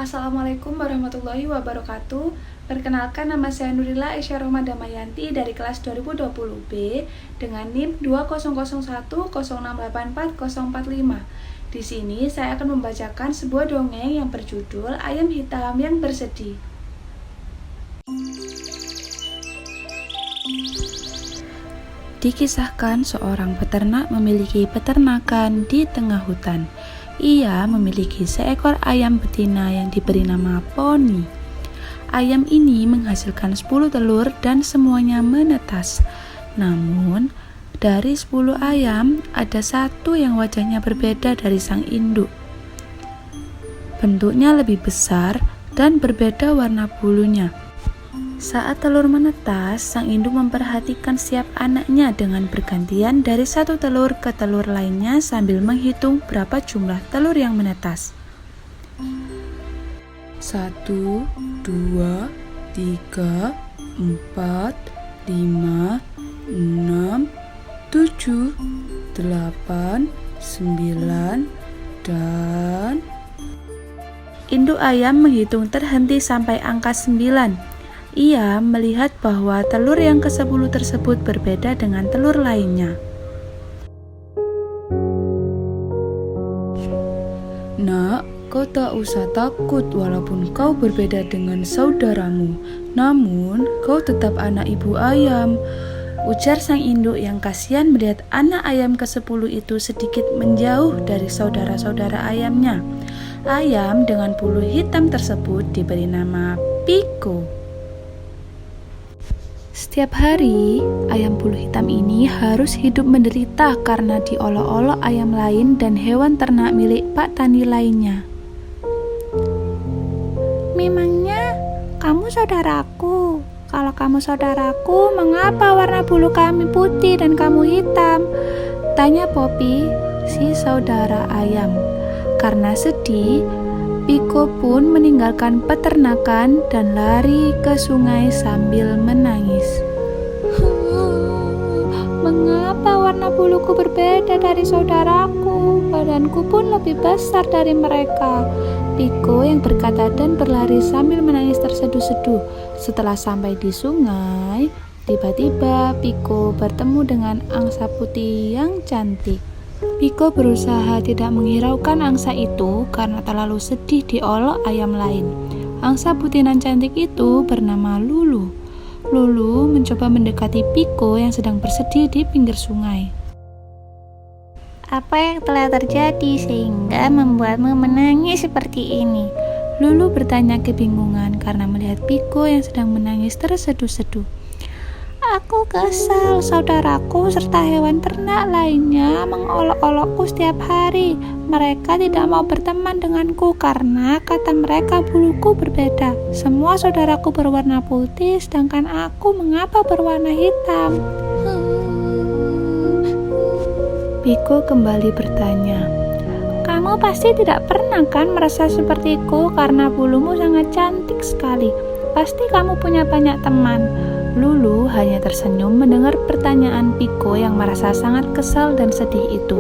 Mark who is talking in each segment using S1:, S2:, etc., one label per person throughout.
S1: Assalamualaikum warahmatullahi wabarakatuh. Perkenalkan, nama saya Nurila Aisyah Rohmah Damayanti dari kelas 2020B dengan NIM 20010684045. Di sini saya akan membacakan sebuah dongeng yang berjudul Ayam Hitam yang Bersedih. Dikisahkan seorang peternak memiliki peternakan di tengah hutan. Ia memiliki seekor ayam betina yang diberi nama Poni. Ayam ini menghasilkan 10 telur dan semuanya menetas. Namun, dari 10 ayam, ada satu yang wajahnya berbeda dari sang induk. Bentuknya lebih besar dan berbeda warna bulunya. Saat telur menetas, sang induk memperhatikan setiap anaknya dengan bergantian dari satu telur ke telur lainnya sambil menghitung berapa jumlah telur yang menetas. 1, 2, 3, 4, 5, 6, 7, 8, 9, dan induk ayam menghitung terhenti sampai angka 9. Ia melihat bahwa telur yang ke-10 tersebut berbeda dengan telur lainnya. Nak, kau tak usah takut walaupun kau berbeda dengan saudaramu. Namun, kau tetap anak ibu ayam, ujar sang induk yang kasihan melihat anak ayam ke-10 itu sedikit menjauh dari saudara-saudara ayamnya. Ayam dengan bulu hitam tersebut diberi nama Piko. Setiap hari, ayam bulu hitam ini harus hidup menderita karena diolok-olok ayam lain dan hewan ternak milik Pak Tani lainnya. Memangnya kamu saudaraku? Kalau kamu saudaraku, mengapa warna bulu kami putih dan kamu hitam? Tanya Poppy, si saudara ayam. Karena sedih, Piko pun meninggalkan peternakan dan lari ke sungai sambil menangis. Mengapa warna buluku berbeda dari saudaraku? Badanku pun lebih besar dari mereka. Piko yang berkata dan berlari sambil menangis terseduh-seduh. Setelah sampai di sungai, tiba-tiba Piko bertemu dengan angsa putih yang cantik. Piko berusaha tidak menghiraukan angsa itu karena terlalu sedih diolok ayam lain. Angsa putih dan cantik itu bernama Lulu. Lulu mencoba mendekati Piko yang sedang bersedih di pinggir sungai.
S2: Apa yang telah terjadi sehingga membuatmu menangis seperti ini?
S1: Lulu bertanya kebingungan karena melihat Piko yang sedang menangis terseduh-seduh.
S2: Aku kesal, saudaraku serta hewan ternak lainnya mengolok-olokku setiap hari. Mereka tidak mau berteman denganku karena kata mereka buluku berbeda. Semua saudaraku berwarna putih, sedangkan aku mengapa berwarna hitam?
S1: Piko kembali bertanya.
S2: Kamu pasti tidak pernah kan merasa sepertiku karena bulumu sangat cantik sekali. Pasti kamu punya banyak teman.
S1: Lulu hanya tersenyum mendengar pertanyaan Piko yang merasa sangat kesal dan sedih itu.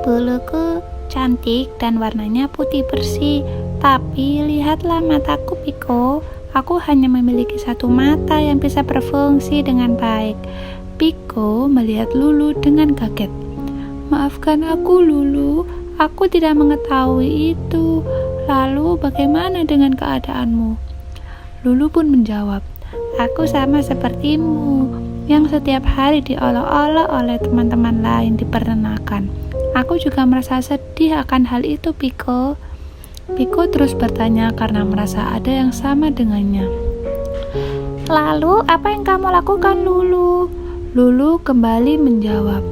S2: Buluku cantik dan warnanya putih bersih, tapi lihatlah mataku Piko. Aku hanya memiliki satu mata yang bisa berfungsi dengan baik.
S1: Piko melihat Lulu dengan kaget. Maafkan aku Lulu. Aku tidak mengetahui itu. Lalu bagaimana dengan keadaanmu?
S2: Lulu pun menjawab, aku sama sepertimu, yang setiap hari diolok-olok oleh teman-teman lain di peternakan. Aku juga merasa sedih akan hal itu, Piko.
S1: Piko terus bertanya karena merasa ada yang sama dengannya.
S2: Lalu, apa yang kamu lakukan, Lulu?
S1: Lulu kembali menjawab,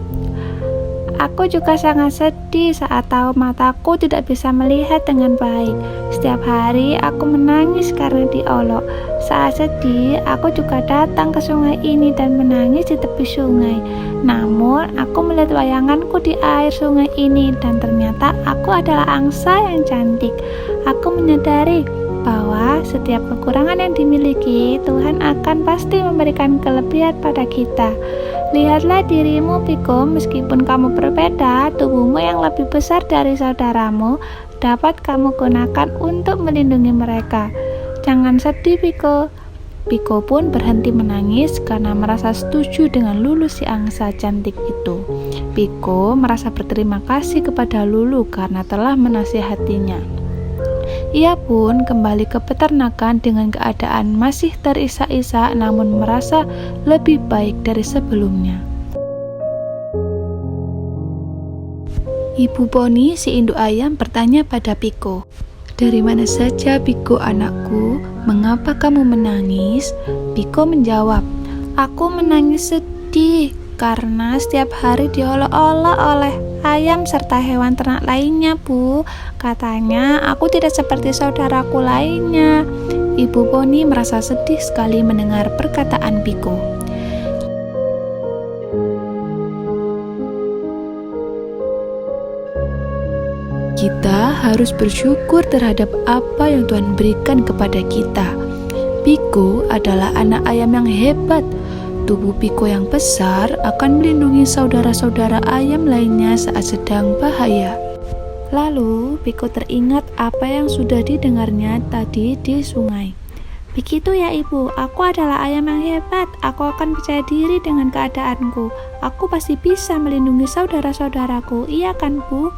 S2: aku juga sangat sedih saat tahu mataku tidak bisa melihat dengan baik. Setiap hari aku menangis karena diolok. Saat sedih, aku juga datang ke sungai ini dan menangis di tepi sungai. Namun, aku melihat wayanganku di air sungai ini dan ternyata aku adalah angsa yang cantik. Aku menyadari bahwa setiap kekurangan yang dimiliki, Tuhan akan pasti memberikan kelebihan pada kita. Lihatlah dirimu, Piko. Meskipun kamu berbeda, tubuhmu yang lebih besar dari saudaramu dapat kamu gunakan untuk melindungi mereka. Jangan sedih, Piko. Piko pun berhenti menangis karena merasa setuju dengan Lulu si angsa cantik itu. Piko merasa berterima kasih kepada Lulu karena telah menasihatinya. Ia pun kembali ke peternakan dengan keadaan masih terisak-isak namun merasa lebih baik dari sebelumnya.
S1: Ibu Poni si induk ayam bertanya pada Piko, "Dari mana saja, Piko anakku? Mengapa kamu menangis?" Piko menjawab, "Aku menangis sedih karena setiap hari diolok-olok oleh ayam serta hewan ternak lainnya, Bu. Katanya aku tidak seperti saudaraku lainnya." Ibu Poni merasa sedih sekali mendengar perkataan Piko. Kita harus bersyukur terhadap apa yang Tuhan berikan kepada kita. Piko adalah anak ayam yang hebat. Tubuh Piko yang besar akan melindungi saudara-saudara ayam lainnya saat sedang bahaya. Lalu Piko teringat apa yang sudah didengarnya tadi di sungai. "Begitu ya Ibu, aku adalah ayam yang hebat. Aku akan percaya diri dengan keadaanku. Aku pasti bisa melindungi saudara-saudaraku, iya kan Bu?"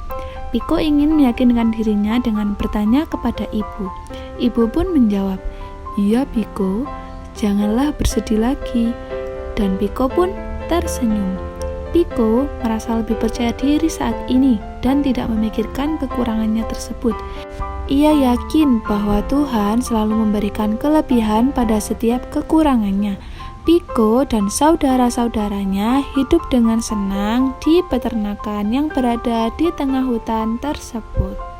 S1: Piko ingin meyakinkan dirinya dengan bertanya kepada ibu. Ibu pun menjawab, "Iya Piko, janganlah bersedih lagi." Dan Piko pun tersenyum. Piko merasa lebih percaya diri saat ini dan tidak memikirkan kekurangannya tersebut. Ia yakin bahwa Tuhan selalu memberikan kelebihan pada setiap kekurangannya. Piko dan saudara-saudaranya hidup dengan senang di peternakan yang berada di tengah hutan tersebut.